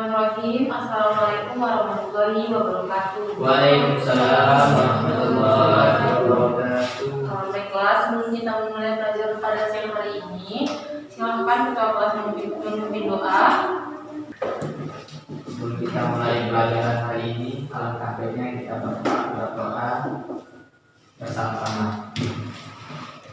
Bismillahirrahmanirrahim. Assalamualaikum warahmatullahi wabarakatuh. Waalaikumsalam warahmatullahi wabarakatuh. Baiklah, sebelum kita mulai belajar pada siang hari ini, silakan ketua kelas memimpin doa. Sebelum kita mulai pelajaran hari ini, alangkah baiknya kita berdoa bersama-sama.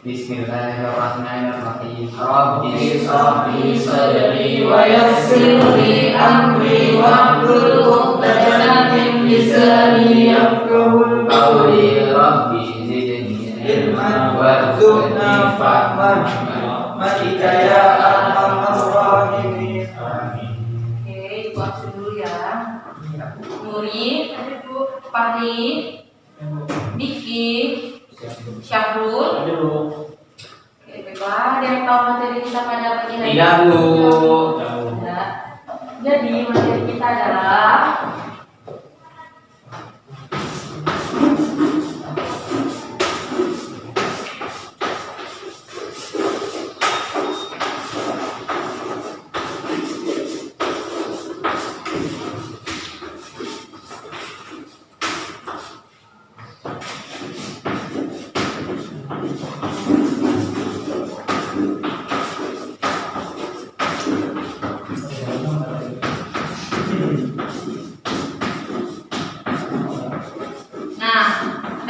Bismillahirrahmanirrahim. Rabbi shrah li sadri wa yassir li amri wahlul 'uqdatam min lisani yafqahu qawli. Rabbi zidni ilman warzuqni fahman rahmatika ya arhamar rahimin. Amin. Oke, Ibu absen dulu ya. Nuri, Fahri, Diki, Syahrul. Oke, baiklah. Ada yang tahu materi kita pada pagi hari ini? Tidak, Bu. Tidak. Jadi materi kita adalah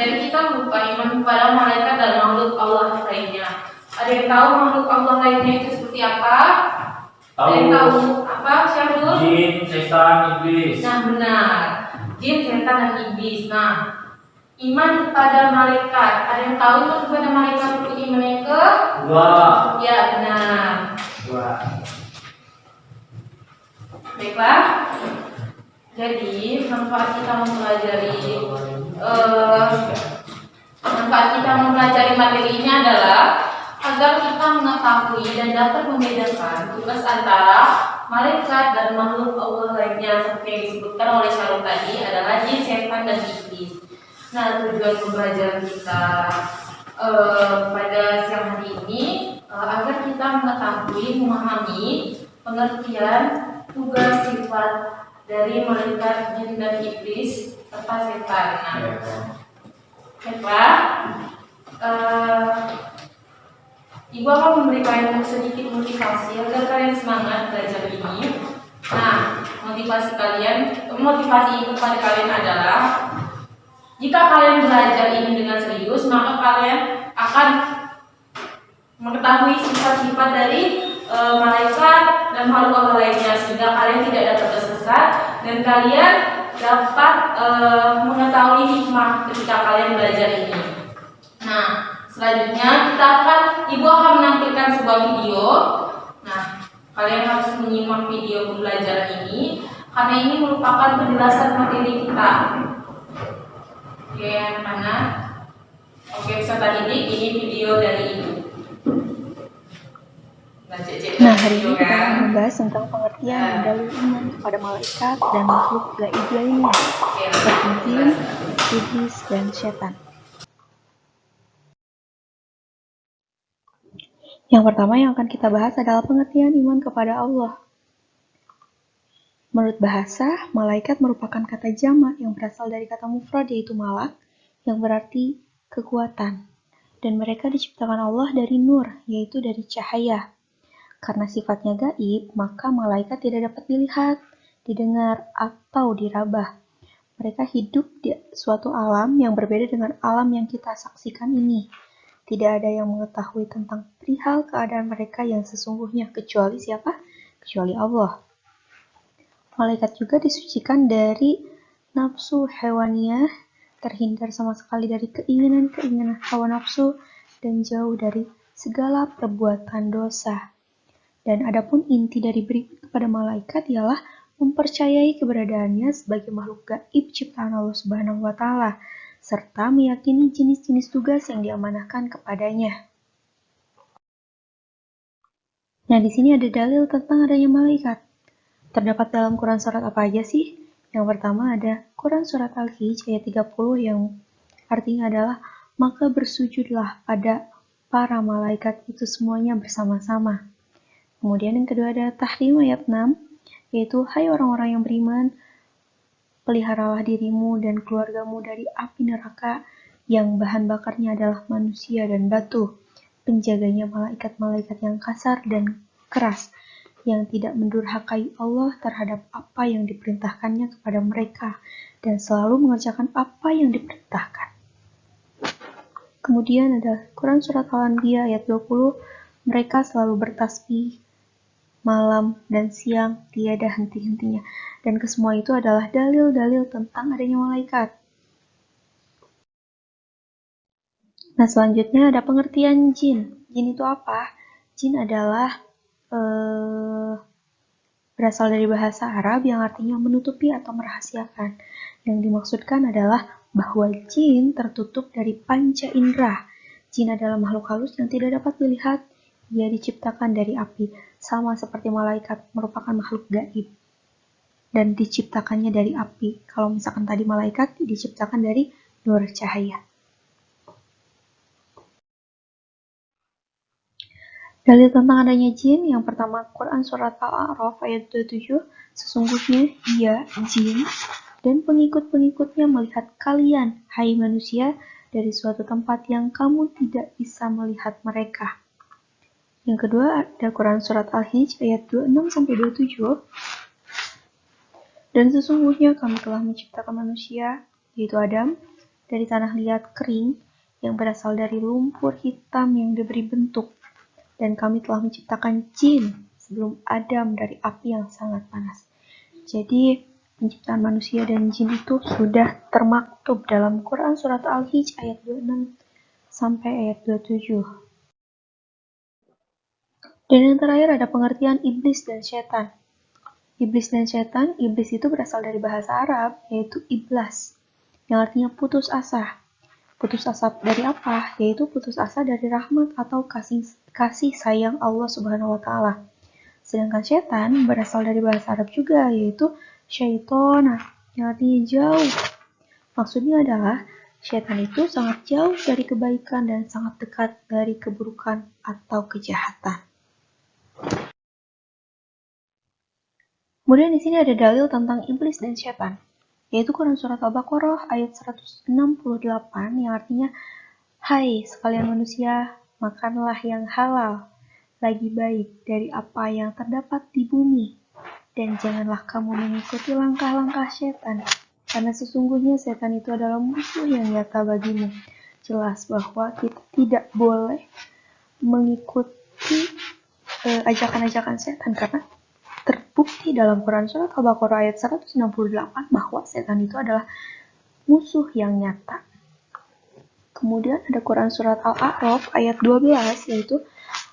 dari kita lupa iman kepada malaikat dan makhluk Allah lainnya. Ada yang tahu makhluk Allah lainnya itu seperti apa? Tahu. Ada yang tahu apa, Syahrul? Jin, setan, iblis. Nah, benar. Jin, setan, dan iblis. Nah, iman kepada malaikat. Ada yang tahu iman kepada malaikat itu iman yang ke? Dua. Ya, benar. Dua. Baiklah. Jadi manfaat kita mempelajari materi ini adalah agar kita mengetahui dan dapat membedakan tugas antara malaikat dan makhluk Allah lainnya seperti yang disebutkan oleh Syahrul tadi adalah jin, setan, dan iblis. Nah, tujuan pembelajaran kita pada siang hari ini agar kita mengetahui, memahami pengertian tugas sifat dari malaikat, jin, dan iblis serta setan. Nah, baiklah, Ibu akan memberikan sedikit motivasi agar kalian semangat belajar ini. Nah, motivasi Ibu kepada kalian adalah jika kalian belajar ini dengan serius, maka kalian akan mengetahui sifat-sifat dari malaikat dan makhluk Allah lainnya sehingga kalian tidak dapat tersesat dan kalian dapat mengetahui hikmah ketika kalian belajar ini. Nah, selanjutnya Ibu akan menampilkan sebuah video. Nah, kalian harus menyimak video pembelajaran ini karena ini merupakan penjelasan materi kita. Oke, yang mana? Oke, peserta didik, ini video dari Ibu. Nah, hari ini kita akan membahas tentang pengertian dalil iman kepada malaikat dan makhluk gaib lainnya, seperti jin, iblis, dan setan. Yang pertama yang akan kita bahas adalah pengertian iman kepada Allah. Menurut bahasa, malaikat merupakan kata jamak yang berasal dari kata mufrad yaitu malak, yang berarti kekuatan. Dan mereka diciptakan Allah dari nur, yaitu dari cahaya. Karena sifatnya gaib, maka malaikat tidak dapat dilihat, didengar, atau diraba. Mereka hidup di suatu alam yang berbeda dengan alam yang kita saksikan ini. Tidak ada yang mengetahui tentang perihal keadaan mereka yang sesungguhnya, kecuali siapa? Kecuali Allah. Malaikat juga disucikan dari nafsu hewaniyah, terhindar sama sekali dari keinginan-keinginan hawa nafsu, dan jauh dari segala perbuatan dosa. Dan adapun inti dari beriman kepada malaikat ialah mempercayai keberadaannya sebagai makhluk gaib ciptaan Allah Subhanahu wa Ta'ala, serta meyakini jenis-jenis tugas yang diamanahkan kepadanya. Nah, di sini ada dalil tentang adanya malaikat. Terdapat dalam Quran surat apa aja sih? Yang pertama ada Quran surat Al-Hijj ayat 30 yang artinya adalah maka bersujudlah pada para malaikat itu semuanya bersama-sama. Kemudian yang kedua ada Tahrim ayat 6 yaitu, hai orang-orang yang beriman, peliharalah dirimu dan keluargamu dari api neraka yang bahan bakarnya adalah manusia dan batu, penjaganya malaikat-malaikat yang kasar dan keras, yang tidak mendurhakai Allah terhadap apa yang diperintahkannya kepada mereka, dan selalu mengerjakan apa yang diperintahkan. Kemudian ada Quran Surat Al-Anbiya ayat 20, mereka selalu bertasbih malam dan siang tiada henti-hentinya, dan kesemua itu adalah dalil-dalil tentang adanya malaikat. Nah, selanjutnya ada pengertian jin. Jin itu apa? Jin adalah berasal dari bahasa Arab yang artinya menutupi atau merahasiakan. Yang dimaksudkan adalah bahwa jin tertutup dari panca indera. Jin adalah makhluk halus yang tidak dapat dilihat. Ia diciptakan dari api, sama seperti malaikat merupakan makhluk gaib dan diciptakannya dari api. Kalau misalkan tadi malaikat diciptakan dari nur cahaya. Dalil tentang adanya jin, yang pertama Quran Surat Al-A'raf ayat 27, sesungguhnya ia, jin, dan pengikut-pengikutnya melihat kalian, hai manusia, dari suatu tempat yang kamu tidak bisa melihat mereka. Yang kedua ada Quran Surat Al-Hijr ayat 26-27, dan sesungguhnya kami telah menciptakan manusia, yaitu Adam, dari tanah liat kering yang berasal dari lumpur hitam yang diberi bentuk. Dan kami telah menciptakan jin sebelum Adam dari api yang sangat panas. Jadi, penciptaan manusia dan jin itu sudah termaktub dalam Quran Surat Al-Hijr ayat 26 sampai ayat 27. Dan yang terakhir ada pengertian iblis dan setan. Iblis dan setan, iblis itu berasal dari bahasa Arab, yaitu iblas, yang artinya putus asa. Putus asa dari apa? Yaitu putus asa dari rahmat atau kasih sayang Allah Subhanahu wa Ta'ala. Sedangkan setan berasal dari bahasa Arab juga, yaitu syaiton, yang artinya jauh. Maksudnya adalah setan itu sangat jauh dari kebaikan dan sangat dekat dari keburukan atau kejahatan. Kemudian di sini ada dalil tentang iblis dan setan, yaitu Quran Surat Al-Baqarah ayat 168 yang artinya, hai sekalian manusia, makanlah yang halal, lagi baik dari apa yang terdapat di bumi, dan janganlah kamu mengikuti langkah-langkah setan, karena sesungguhnya setan itu adalah musuh yang nyata bagimu. Jelas bahwa kita tidak boleh mengikuti ajakan-ajakan setan, karena terbukti dalam Quran Surat Al-Baqarah ayat 168 bahwa setan itu adalah musuh yang nyata. Kemudian ada Quran Surat Al-A'raf ayat 12, yaitu,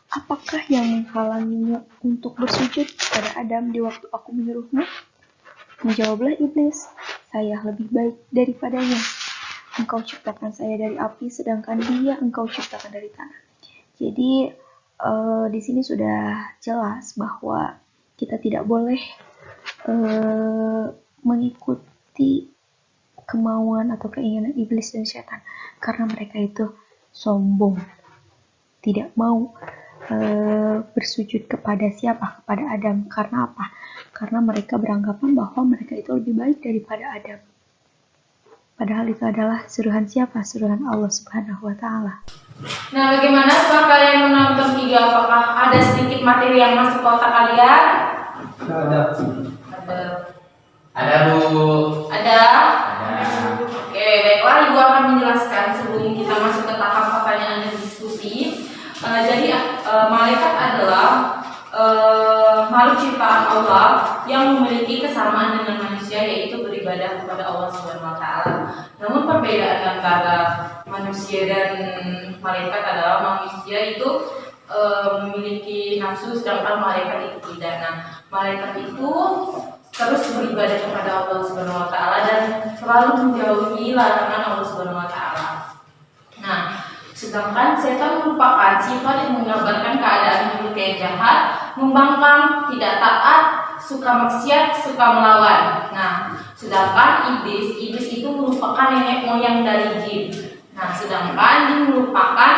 apakah yang menghalangimu untuk bersujud kepada Adam di waktu aku menyuruhmu? Menjawablah iblis, saya lebih baik daripadanya. Engkau ciptakan saya dari api, sedangkan dia engkau ciptakan dari tanah. Jadi di sini sudah jelas bahwa kita tidak boleh mengikuti kemauan atau keinginan iblis dan setan, karena mereka itu sombong, tidak mau bersujud kepada siapa? Kepada Adam. Karena apa? Karena mereka beranggapan bahwa mereka itu lebih baik daripada Adam. Padahal itu adalah suruhan siapa? Suruhan Allah Subhanahu wa Ta'ala. Nah, bagaimana setelah kalian menonton video? Apakah ada sedikit materi yang masuk ke otak kalian? Ada Bu. Ada? Oke, baiklah, Ibu akan menjelaskan sebelum kita masuk ke tahap pertanyaan dan diskusi. Jadi malaikat adalah makhluk ciptaan Allah yang memiliki kesamaan dengan manusia, yaitu beribadah kepada Allah Subhanahu wa Ta'ala. Namun perbedaan antara manusia dan malaikat adalah manusia itu memiliki nafsu, sedangkan malaikat itu tidak. Nah, malaikat itu terus beribadah kepada Allah Subhanahu wa Ta'ala dan selalu menjauhi larangan Allah Subhanahu wa Ta'ala. Nah, sedangkan setan merupakan sifat yang menggambarkan keadaan makhluk yang jahat, membangkang, tidak taat, suka maksiat, suka melawan. Nah, sedangkan iblis itu merupakan nenek moyang dari jin. Nah, sedangkan jin merupakan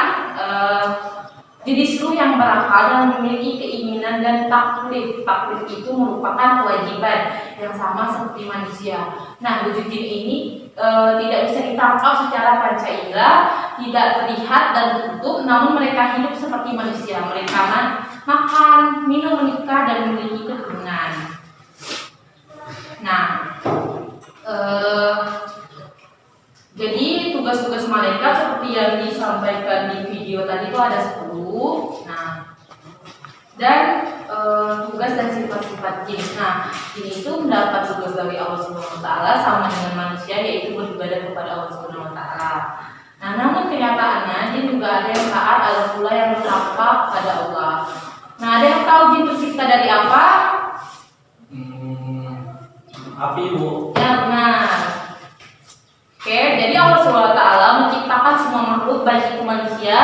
Jenis ruh yang berakal dan memiliki keinginan dan taklif. Taklif itu merupakan kewajiban yang sama seperti manusia. Nah, wujud jin ini tidak bisa ditangkap secara panca indera, tidak terlihat dan tertutup, namun mereka hidup seperti manusia. Mereka makan, minum, menikah, dan memiliki keturunan. Nah, jadi tugas-tugas malaikat seperti yang disampaikan di video tadi itu ada 10. Nah, dan tugas dan sifat-sifat jin. Nah, jin itu mendapat tugas dari Allah Subhanahu wa taala sama dengan manusia, yaitu beribadah kepada Allah Subhanahu wa taala. Nah, namun kenyataannya jin juga ada yang taat, ada pula yang bertakwa pada Allah. Nah, ada yang tahu jin tercipta dari apa? Api, Bu. Ya, benar. Oke, jadi Allah SWT menciptakan semua makhluk baik itu manusia,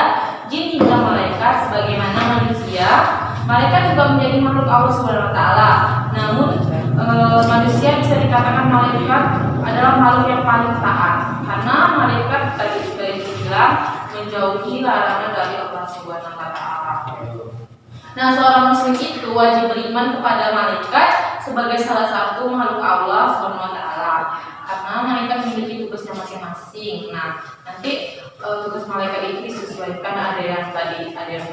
jin hingga malaikat sebagaimana manusia. Malaikat juga menjadi makhluk Allah SWT. Namun manusia bisa dikatakan malaikat adalah makhluk yang paling taat karena malaikat tadi sudah dibilang menjauhi larangan dari Allah SWT. Nah, seorang muslim itu wajib beriman kepada malaikat sebagai salah satu makhluk Allah SWT. Karena malaikat memiliki tugasnya masing-masing. Nah, nanti tugas malaikat itu disesuaikan, ada yang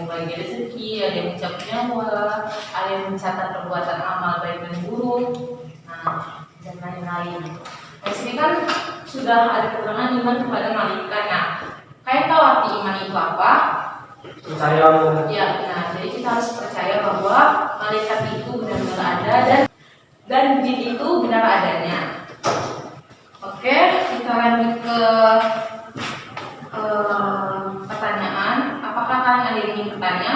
membagi rezeki, ada yang mencabut nyawa, ada yang mencatat perbuatan amal baik dan buruk, nah, dan lain-lain. Nah, sini kan sudah ada keterangan iman kepada malaikat. Nah, kalian tahu arti iman itu apa? Percaya, Bu. Ya, nah, jadi kita harus percaya bahwa malaikat itu benar-benar ada dan jin itu benar adanya. Oke, kita lanjut ke pertanyaan. Apakah kalian ada yang ingin bertanya?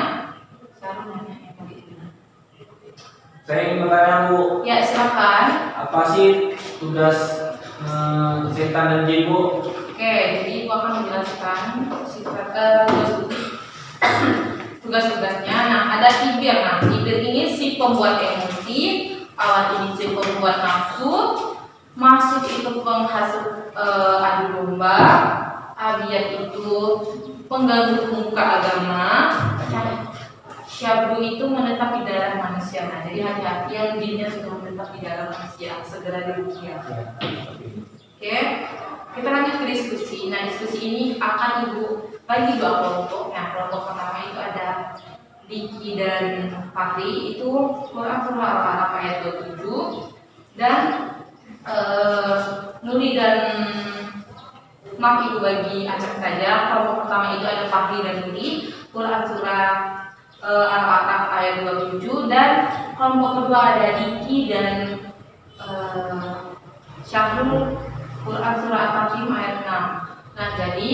Saya ingin bertanya, Bu. Ya, silakan. Apa sih tugas setan dan jin, Bu? Oke, jadi aku akan menjelaskan sifat tugas-tugasnya. Nah, ada kibir. Nah, kibir ini si pembuat emosi, awal ini si pembuat nafsu, maksud itu penghasut adu domba, abiyat itu pengganggu muka agama, syabdu itu menetap di dalam manusia. Nah, jadi hati-hati yang jinnya sudah menetap di dalam manusia, segera diruqyah. Oke, kita lanjut ke diskusi. Nah, diskusi ini akan ibu bagi dua kelompok. Nah, kelompok pertama itu ada Diki dan Fahri, itu Quran surah Al-Araf ayat 27, dan Nuri dan Mak itu bagi acak saja. Kelompok pertama itu ada Fahri dan Nuri, Quran surah Al-Araf ayat 27, dan kelompok kedua ada Diki dan Syahrul, Quran surah Al-Tahrim ayat 6. Nah, jadi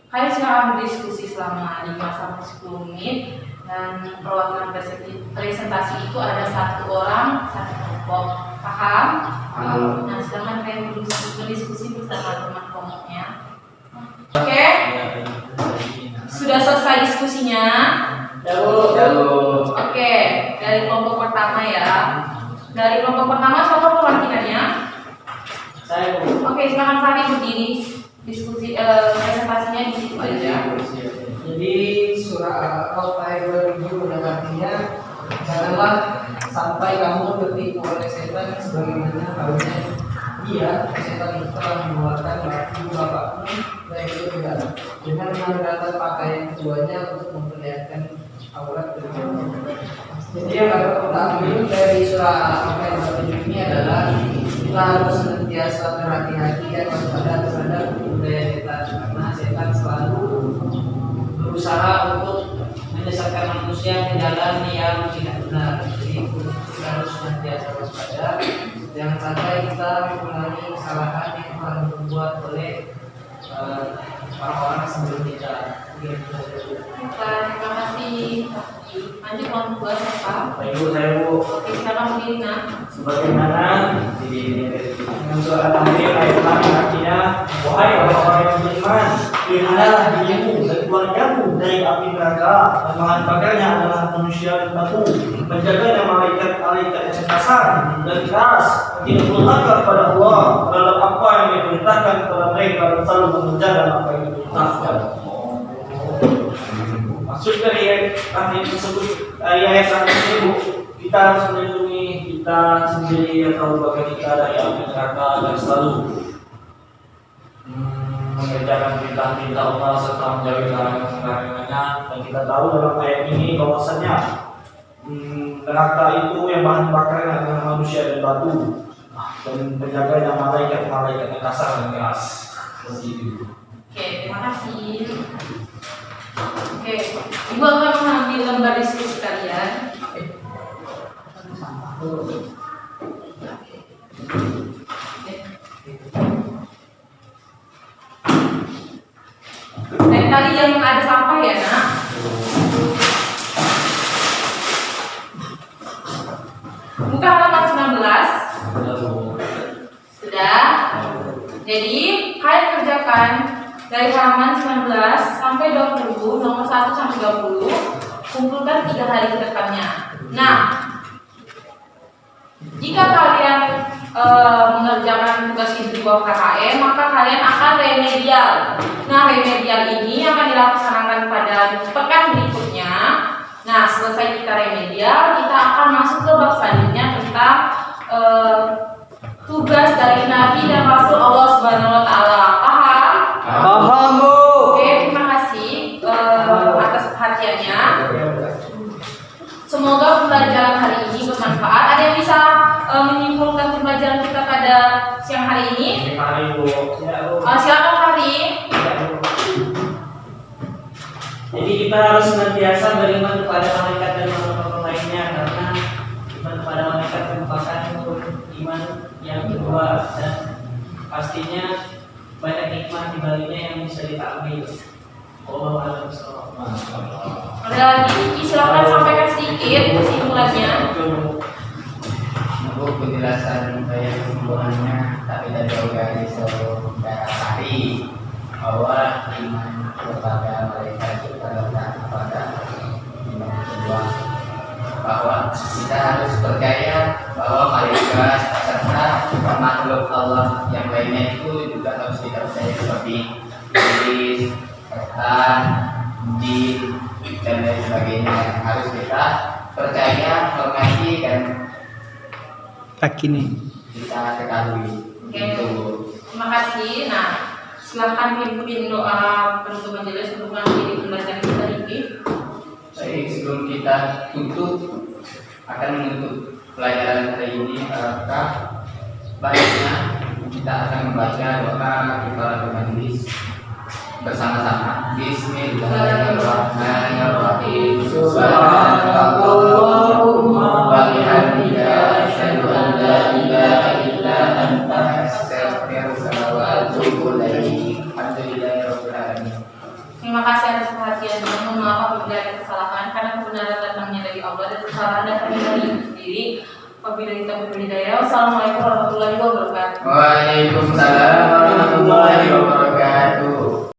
kalian sekarang berdiskusi selama 5-10 menit, dan perwakilan presentasi itu ada satu orang, satu kelompok. Paham? Nah, silakan kalian berdiskusi bersama teman kelompoknya. Oke? Sudah selesai diskusinya? Oke, dari kelompok pertama ya. Dari kelompok pertama siapa perwakilannya? Saya, Bu. Oke, silakan Fahri berdiri. Diskusi presentasinya di situ aja. Jadi surah Al-Araf ayat 27 mendengarnya, janganlah sampai kamu tertipu oleh setan sebagaimana halnya dia, setan itu telah mengeluarkan ibu bapakmu dari surga dengan menggunakan pakaian keduanya untuk memperlihatkan aurat keduanya. Jadi yang pertama dari surah Al-Araf ayat 27 ini adalah kita harus senantiasa berhati-hati dan waspada terhadap budaya setan, karena setan selalu berusaha untuk menyesatkan manusia ke jalan yang tidak benar. Jadi kita harus senantiasa waspada, jangan sampai kita mengulangi kesalahan yang telah dibuat oleh orang-orang sebelum kita. Terima kasih. Lanjut kelompok dua siapa? Ibu, saya, Bu. Oke, silakan berdiri. Nah, Sebagaimana di surah Al-Tahrim ayat 6 artinya, wahai orang-orang yang beriman, peliharalah dirimu dan keluargamu dari api neraka, dan bahan bakarnya adalah manusia dan batu. Menjaganya malaikat-malaikat yang kasar dan keras, tidak berhaka kepada Allah terhadap apa yang diperintahkan kepada mereka, dan selalu mengerjakan apa yang diperintahkan. Maksud dari ayat tersebut, dari ayat tersebut, kita harus melindungi kita sendiri atau keluarga kita dari api neraka dan selalu mengerjakan perintah-perintah Allah serta menjauhi larangan-larangannya. Dan kita tahu dalam ayat ini bahwasanya neraka itu yang bahan bakarnya adalah manusia dan batu, dan penjaganya malaikat yang kasar dan keras. Seperti itu. Oke, terima kasih. Oke, Ibu akan mengambil lembar diskusi kalian. Dari tadi yang ada sampah ya, Nak? Buka halaman 19. Sudah. Jadi, kalian kerjakan dari halaman 19 sampai 20, nomor 1 sampai 20, kumpulkan 3 hari ke depannya. Nah, jika kalian mengerjakan tugas itu di bawah KKM, maka kalian akan remedial. Nah, remedial ini akan dilaksanakan pada pekan berikutnya. Nah, selesai kita remedial, kita akan masuk ke bab selanjutnya tentang tugas dari Nabi dan Rasul Allah Subhanahu wa Ta'ala. Paham? Paham, Bu. Oke, terima kasih atas perhatiannya. Semoga pembelajaran hari ini bermanfaat. Ada yang bisa menyimpulkan pembelajaran kita pada siang hari ini? Mari, Bu. Silakan Hari. Jadi kita harus senantiasa beriman kepada malaikat dan makhluk lainnya, karena iman kepada malaikat merupakan iman yang kedua, dan pastinya banyak hikmah di baliknya yang bisa kita ambil. Wallahu a'lam bishawab. Ada lagi, silakan sampaikan sedikit kesimpulannya. Untuk penjelasan saya kesimpulannya, tapi dari organisasi hari bahwa iman kepada mereka itu adalah kepada iman kedua, bahwa kita harus percaya bahwa malaikat serta makhluk Allah yang lainnya itu juga harus kita percaya, seperti iblis, setan, jin, dan lain sebagainya yang harus kita percaya, hormati, dan kita ketahui. Oke, terima kasih. Nah, silakan pimpin doa penutup majelis untuk mengakhiri pembelajaran kita ini. Baik, sebelum kita tutup, akan menutup pelajaran hari ini, apakah baiknya kita akan membaca doa kifaratul majlis bersama-sama. Bismillahirrahmanirrahim. Subhanallahumma wa bihamdika asyhadu an la ilaha illa anta astaghfiruka wa atubu ilaik. Alhamdulillahirabbil alamin. Terima kasih atas perhatiannya. Mohon maaf apabila ada kesalahan, karena kebenaran datangnya dari Allah dan kesalahan datangnya dari diri sendiri. Apabila kita berbeda. Wassalamualaikum warahmatullahi wabarakatuh. Waalaikumsalam warahmatullahi wabarakatuh.